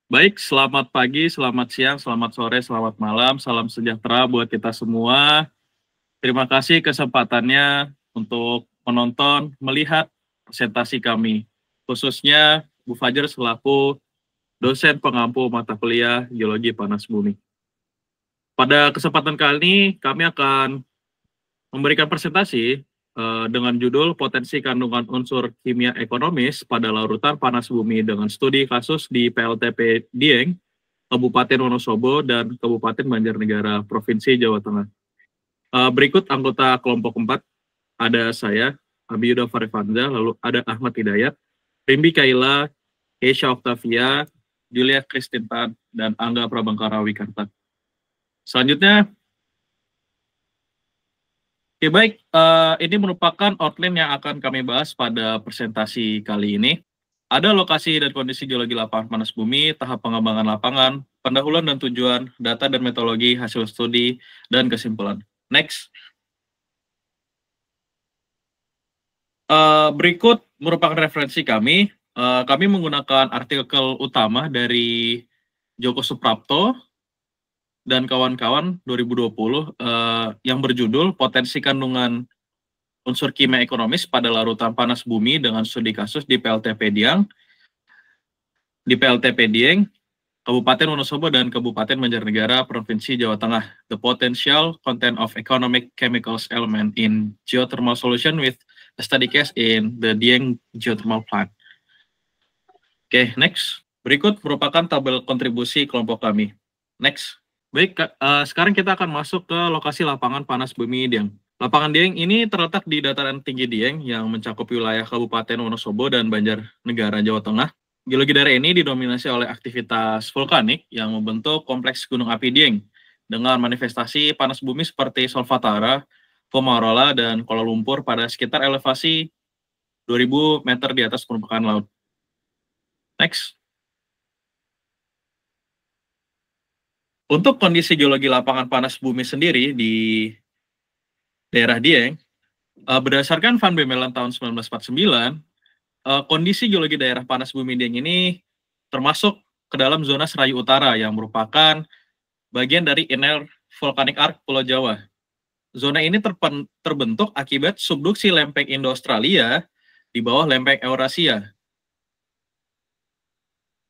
Baik, selamat pagi, selamat siang, selamat sore, selamat malam, salam sejahtera buat kita semua. Terima kasih kesempatannya untuk menonton, melihat presentasi kami, khususnya Bu Fajar selaku dosen pengampu mata kuliah Geologi Panas Bumi. Pada kesempatan kali ini, kami akan memberikan presentasi dengan judul Potensi Kandungan Unsur Kimia Ekonomis pada Larutan Panas Bumi dengan studi kasus di PLTP Dieng, Kabupaten Wonosobo, dan Kabupaten Banjarnegara, Provinsi Jawa Tengah. Berikut anggota kelompok 4, ada saya, Abi Yuda Farifanza, lalu ada Ahmad Hidayat, Rimbi Kaila, Keisha Octavia, Julia Kristintan, dan Angga Prabangkara Wikarta. Selanjutnya, oke baik, ini merupakan outline yang akan kami bahas pada presentasi kali ini. Ada lokasi dan kondisi geologi lapangan panas bumi, tahap pengembangan lapangan, pendahuluan dan tujuan, data dan metodologi, hasil studi, dan kesimpulan. Next. Berikut merupakan referensi kami. Kami menggunakan artikel utama dari Joko Suprapto dan kawan-kawan 2020 yang berjudul Potensi Kandungan Unsur Kimia Ekonomis pada Larutan Panas Bumi dengan studi kasus di PLTP Dieng, Kabupaten Wonosobo, dan Kabupaten Banjarnegara, Provinsi Jawa Tengah. The potential content of economic chemicals element in geothermal solution with a study case in the Dieng geothermal plant. Oke, next. Berikut merupakan tabel kontribusi kelompok kami. Next. Baik, sekarang kita akan masuk ke lokasi lapangan panas bumi Dieng. Lapangan Dieng ini terletak di dataran tinggi Dieng yang mencakup wilayah Kabupaten Wonosobo dan Banjarnegara, Jawa Tengah. Geologi daerah ini didominasi oleh aktivitas vulkanik yang membentuk kompleks gunung api Dieng dengan manifestasi panas bumi seperti Solfatara, Fumarola, dan Kuala Lumpur pada sekitar elevasi 2000 meter di atas permukaan laut. Next. Untuk kondisi geologi lapangan panas bumi sendiri di daerah Dieng, berdasarkan Van Bemmelen tahun 1949, kondisi geologi daerah panas bumi Dieng ini termasuk ke dalam zona Serayu Utara yang merupakan bagian dari Inner Volcanic Arc Pulau Jawa. Zona ini terbentuk akibat subduksi lempeng Indo-Australia di bawah lempeng Eurasia.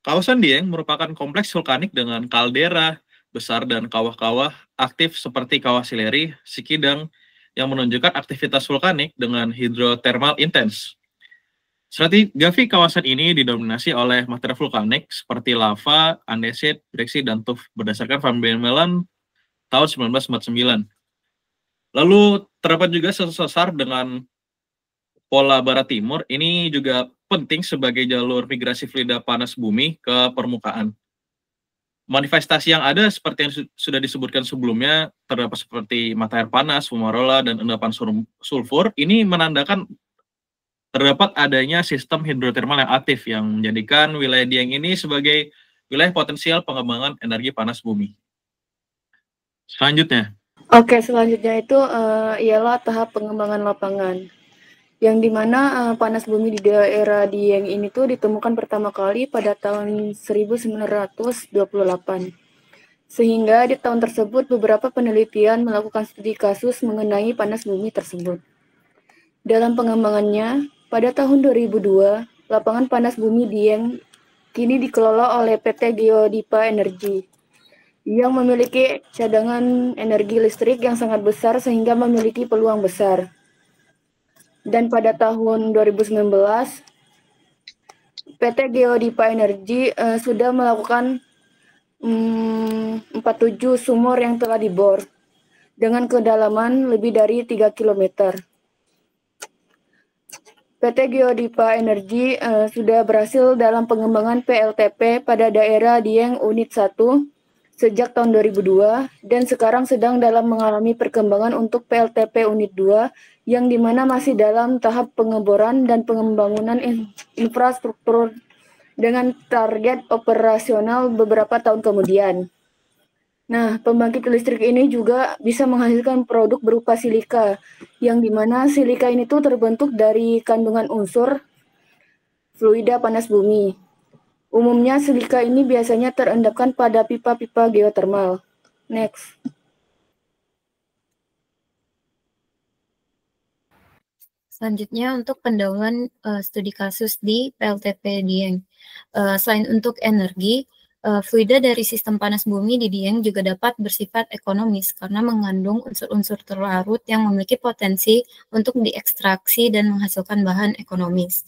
Kawasan Dieng merupakan kompleks vulkanik dengan kaldera besar dan kawah-kawah aktif seperti kawah Sileri, Sikidang, yang menunjukkan aktivitas vulkanik dengan hidrotermal intens. Stratigrafi kawasan ini didominasi oleh material vulkanik seperti lava, andesit, breksi, dan tuf berdasarkan Van Bemmelen tahun 1949. Lalu terdapat juga sesar dengan pola barat timur, ini juga penting sebagai jalur migrasi fluida panas bumi ke permukaan. Manifestasi yang ada seperti yang sudah disebutkan sebelumnya, terdapat seperti mata air panas, fumarola, dan endapan sulfur, ini menandakan terdapat adanya sistem hidrotermal yang aktif yang menjadikan wilayah Dieng ini sebagai wilayah potensial pengembangan energi panas bumi. Selanjutnya. Oke, selanjutnya itu ialah tahap pengembangan lapangan. Yang dimana panas bumi di daerah Dieng ini tuh ditemukan pertama kali pada tahun 1928. Sehingga di tahun tersebut beberapa penelitian melakukan studi kasus mengenai panas bumi tersebut. Dalam pengembangannya, pada tahun 2002, lapangan panas bumi Dieng kini dikelola oleh PT Geodipa Energi yang memiliki cadangan energi listrik yang sangat besar sehingga memiliki peluang besar. Dan pada tahun 2019, PT Geodipa Energi sudah melakukan 47 sumur yang telah dibor dengan kedalaman lebih dari 3 km. PT Geodipa Energi sudah berhasil dalam pengembangan PLTP pada daerah Dieng Unit 1 sejak tahun 2002 dan sekarang sedang dalam mengalami perkembangan untuk PLTP Unit 2 yang dimana masih dalam tahap pengeboran dan pengembangan infrastruktur dengan target operasional beberapa tahun kemudian. Nah, pembangkit listrik ini juga bisa menghasilkan produk berupa silika, yang dimana silika ini tuh terbentuk dari kandungan unsur fluida panas bumi. Umumnya silika ini biasanya terendapkan pada pipa-pipa geotermal. Next. Selanjutnya untuk pendahuluan studi kasus di PLTP Dieng. Selain untuk energi, fluida dari sistem panas bumi di Dieng juga dapat bersifat ekonomis karena mengandung unsur-unsur terlarut yang memiliki potensi untuk diekstraksi dan menghasilkan bahan ekonomis.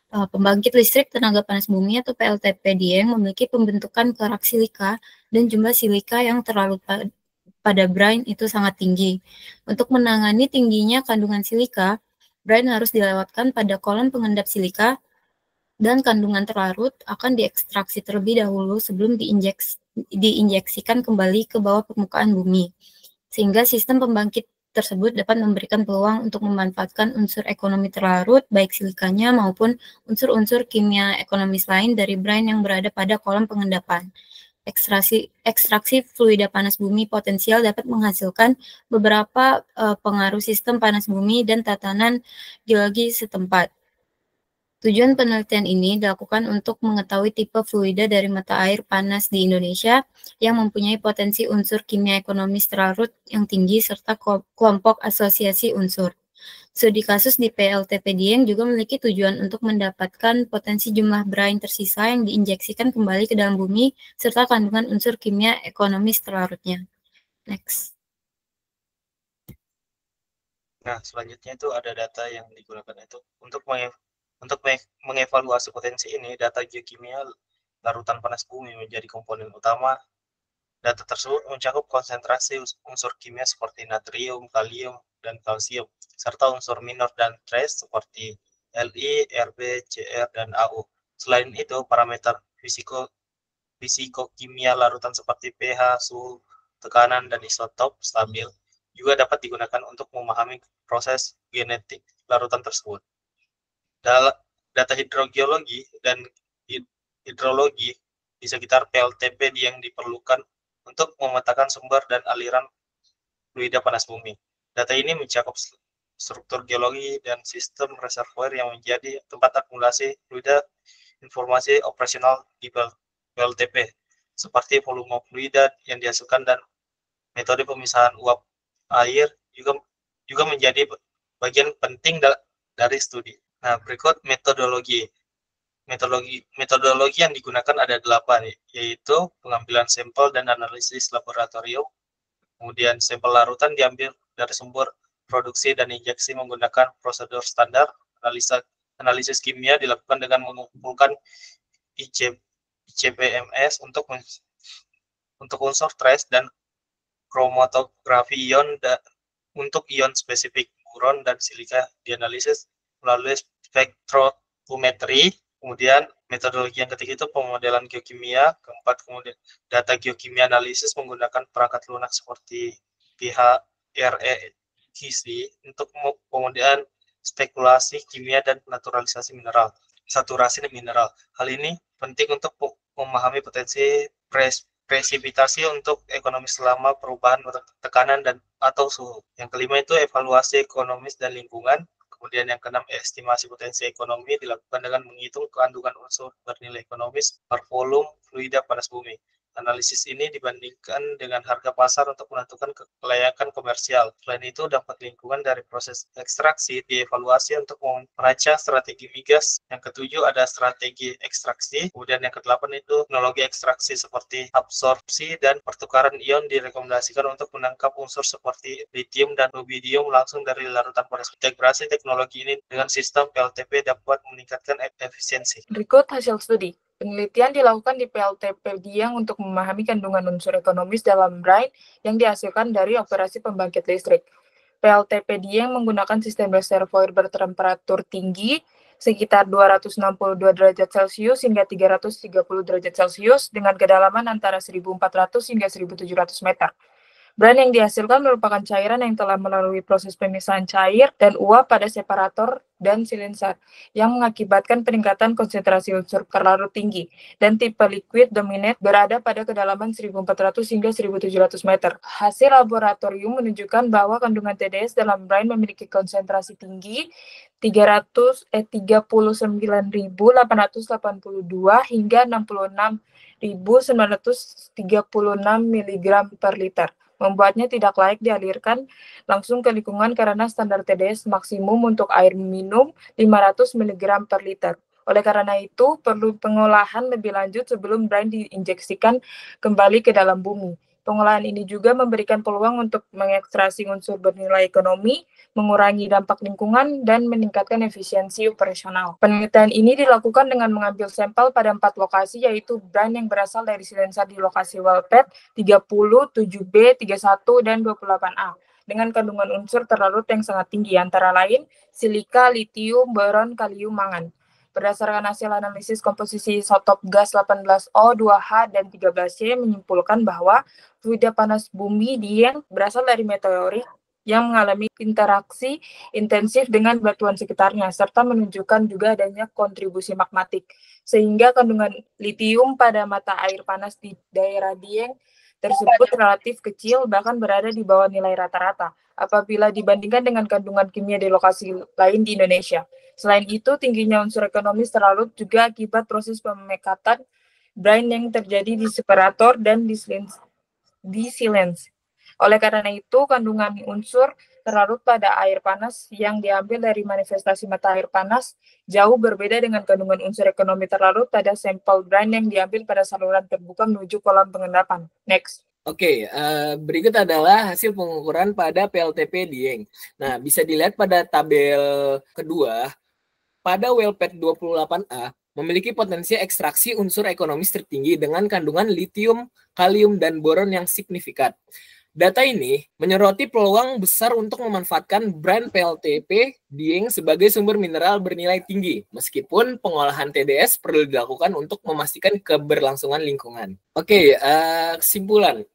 Pembangkit listrik tenaga panas bumi atau PLTP Dieng memiliki pembentukan kerak silika dan jumlah silika yang terlalu pada brine itu sangat tinggi. Untuk menangani tingginya kandungan silika, brine harus dilewatkan pada kolom pengendap silika dan kandungan terlarut akan diekstraksi terlebih dahulu sebelum diinjeksikan kembali ke bawah permukaan bumi. Sehingga sistem pembangkit tersebut dapat memberikan peluang untuk memanfaatkan unsur ekonomi terlarut, baik silikanya maupun unsur-unsur kimia ekonomis lain dari brine yang berada pada kolom pengendapan. Ekstraksi fluida panas bumi potensial dapat menghasilkan beberapa pengaruh sistem panas bumi dan tatanan geologi setempat. Tujuan penelitian ini dilakukan untuk mengetahui tipe fluida dari mata air panas di Indonesia yang mempunyai potensi unsur kimia ekonomis terlarut yang tinggi serta kelompok asosiasi unsur. Studi kasus di PLTP Dieng juga memiliki tujuan untuk mendapatkan potensi jumlah brine tersisa yang diinjeksikan kembali ke dalam bumi serta kandungan unsur kimia ekonomis terlarutnya. Next. Nah, selanjutnya itu ada data yang digunakan itu untuk mengevaluasi potensi ini. Data geokimia larutan panas bumi menjadi komponen utama. Data tersebut mencakup konsentrasi unsur kimia seperti natrium, kalium, dan kalsium, serta unsur minor dan trace seperti Li, Rb, Cr, dan Au. Selain itu, parameter fisikokimia larutan seperti pH, suhu, tekanan, dan isotop stabil juga dapat digunakan untuk memahami proses genetik larutan tersebut. Data hidrogeologi dan hidrologi di sekitar PLTP yang diperlukan untuk memetakan sumber dan aliran fluida panas bumi. Data ini mencakup struktur geologi dan sistem reservoir yang menjadi tempat akumulasi fluida, informasi operasional di PLTP, seperti volume fluida yang dihasilkan dan metode pemisahan uap air juga menjadi bagian penting dari studi. Nah, berikut metodologi yang digunakan ada 8, yaitu pengambilan sampel dan analisis laboratorium, kemudian sampel larutan diambil dari sumber produksi dan injeksi menggunakan prosedur standar, analisis kimia dilakukan dengan mengumpulkan ICP-MS untuk unsur trace dan kromatografi ion untuk ion spesifik boron dan silika dianalisis melalui spektrometri. Kemudian metodologi yang ketiga itu pemodelan geokimia. Keempat, kemudian data geokimia analisis menggunakan perangkat lunak seperti PHRE-QC untuk kemudian spekulasi kimia dan naturalisasi mineral, saturasi mineral. Hal ini penting untuk memahami potensi presipitasi untuk ekonomi selama perubahan tekanan dan atau suhu. Yang kelima itu evaluasi ekonomis dan lingkungan. Kemudian yang keenam, estimasi potensi ekonomi dilakukan dengan menghitung kandungan unsur bernilai ekonomis per volume fluida panas bumi. Analisis ini dibandingkan dengan harga pasar untuk menentukan kelayakan komersial. Selain itu, dampak lingkungan dari proses ekstraksi dievaluasi untuk merancang strategi migas. Yang ketujuh ada strategi ekstraksi. Kemudian yang kedelapan itu teknologi ekstraksi seperti absorpsi dan pertukaran ion direkomendasikan untuk menangkap unsur seperti lithium dan rubidium langsung dari larutan panas. Integrasi teknologi ini dengan sistem PLTP dapat meningkatkan efisiensi. Berikut hasil studi. Penelitian dilakukan di PLTP Dieng untuk memahami kandungan unsur ekonomis dalam brine yang dihasilkan dari operasi pembangkit listrik. PLTP Dieng menggunakan sistem reservoir bertemperatur tinggi sekitar 262 derajat Celcius hingga 330 derajat Celcius dengan kedalaman antara 1.400 hingga 1.700 meter. Brine yang dihasilkan merupakan cairan yang telah melalui proses pemisahan cair dan uap pada separator dan silencer yang mengakibatkan peningkatan konsentrasi unsur terlarut tinggi dan tipe liquid dominate berada pada kedalaman 1400 hingga 1700 meter. Hasil laboratorium menunjukkan bahwa kandungan TDS dalam brine memiliki konsentrasi tinggi 39.882 hingga 66.936 mg per liter, membuatnya tidak layak dialirkan langsung ke lingkungan karena standar TDS maksimum untuk air minum 500 mg per liter. Oleh karena itu, perlu pengolahan lebih lanjut sebelum brine diinjeksikan kembali ke dalam bumi. Pengolahan ini juga memberikan peluang untuk mengekstraksi unsur bernilai ekonomi, mengurangi dampak lingkungan, dan meningkatkan efisiensi operasional. Penelitian ini dilakukan dengan mengambil sampel pada 4 lokasi, yaitu brine yang berasal dari silencer di lokasi wellpad 30, 7B, 31, dan 28A, dengan kandungan unsur terlarut yang sangat tinggi, antara lain silika, litium, boron, kalium, mangan. Berdasarkan hasil analisis komposisi isotop gas 18O, 2H, dan 13C menyimpulkan bahwa fluida panas bumi Dieng berasal dari meteorit yang mengalami interaksi intensif dengan batuan sekitarnya, serta menunjukkan juga adanya kontribusi magmatik, sehingga kandungan litium pada mata air panas di daerah Dieng tersebut relatif kecil, bahkan berada di bawah nilai rata-rata, apabila dibandingkan dengan kandungan kimia di lokasi lain di Indonesia. Selain itu, tingginya unsur ekonomis terlarut juga akibat proses pemekatan brine yang terjadi di separator dan di silence. Oleh karena itu, kandungan unsur terlarut pada air panas yang diambil dari manifestasi mata air panas jauh berbeda dengan kandungan unsur ekonomi terlarut pada sampel brine yang diambil pada saluran terbuka menuju kolam pengendapan. Next. Oke, berikut adalah hasil pengukuran pada PLTP Dieng. Nah, bisa dilihat pada tabel kedua, pada wellpad 28A memiliki potensi ekstraksi unsur ekonomis tertinggi dengan kandungan litium, kalium, dan boron yang signifikan. Data ini menyoroti peluang besar untuk memanfaatkan brine PLTP Dieng sebagai sumber mineral bernilai tinggi, meskipun pengolahan TDS perlu dilakukan untuk memastikan keberlangsungan lingkungan. Oke, kesimpulan.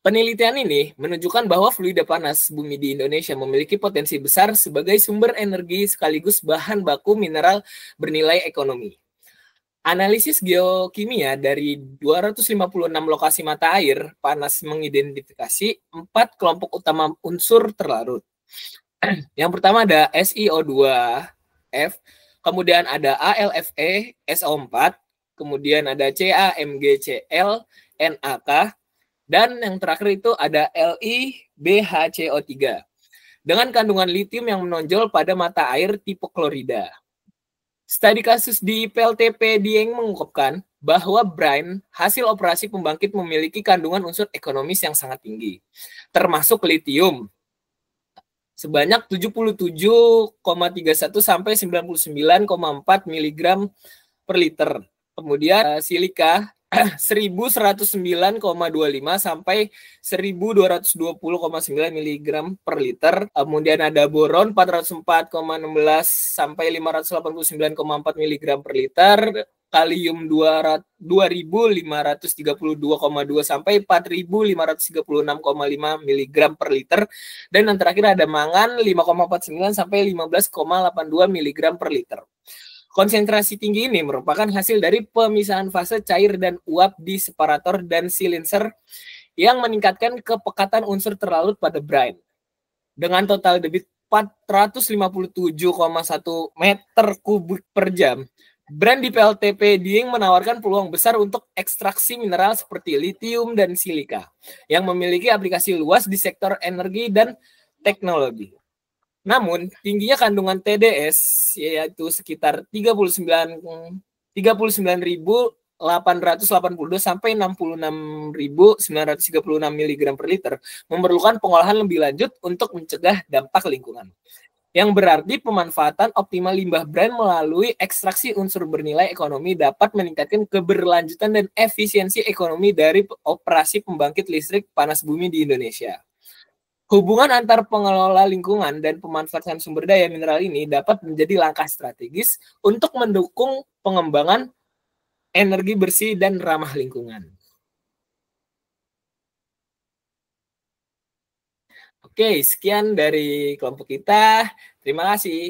Penelitian ini menunjukkan bahwa fluida panas bumi di Indonesia memiliki potensi besar sebagai sumber energi sekaligus bahan baku mineral bernilai ekonomi. Analisis geokimia dari 256 lokasi mata air panas mengidentifikasi 4 kelompok utama unsur terlarut. Yang pertama ada SiO2F, kemudian ada AlFe, SO4, kemudian ada CaMgCl, NaK, dan yang terakhir itu ada LiBHCO3 dengan kandungan litium yang menonjol pada mata air tipe klorida. Studi kasus di PLTP Dieng mengungkapkan bahwa brine hasil operasi pembangkit memiliki kandungan unsur ekonomis yang sangat tinggi, termasuk litium sebanyak 77,31 sampai 99,4 mg per liter. Kemudian silika 1109,25 sampai 1220,9 mg per liter. Kemudian ada boron 404,16 sampai 589,4 mg per liter. Kalium 2532,2 sampai 4536,5 mg per liter. Dan yang terakhir ada mangan 5,49 sampai 15,82 mg per liter. Konsentrasi tinggi ini merupakan hasil dari pemisahan fase cair dan uap di separator dan silencer yang meningkatkan kepekatan unsur terlarut pada brine. Dengan total debit 457,1 meter kubik per jam, brine di PLTP Dieng menawarkan peluang besar untuk ekstraksi mineral seperti litium dan silika yang memiliki aplikasi luas di sektor energi dan teknologi. Namun, tingginya kandungan TDS yaitu sekitar 39.882 sampai 66.936 mg per liter memerlukan pengolahan lebih lanjut untuk mencegah dampak lingkungan. Yang berarti pemanfaatan optimal limbah brine melalui ekstraksi unsur bernilai ekonomi dapat meningkatkan keberlanjutan dan efisiensi ekonomi dari operasi pembangkit listrik panas bumi di Indonesia. Hubungan antar pengelola lingkungan dan pemanfaatan sumber daya mineral ini dapat menjadi langkah strategis untuk mendukung pengembangan energi bersih dan ramah lingkungan. Oke, sekian dari kelompok kita. Terima kasih.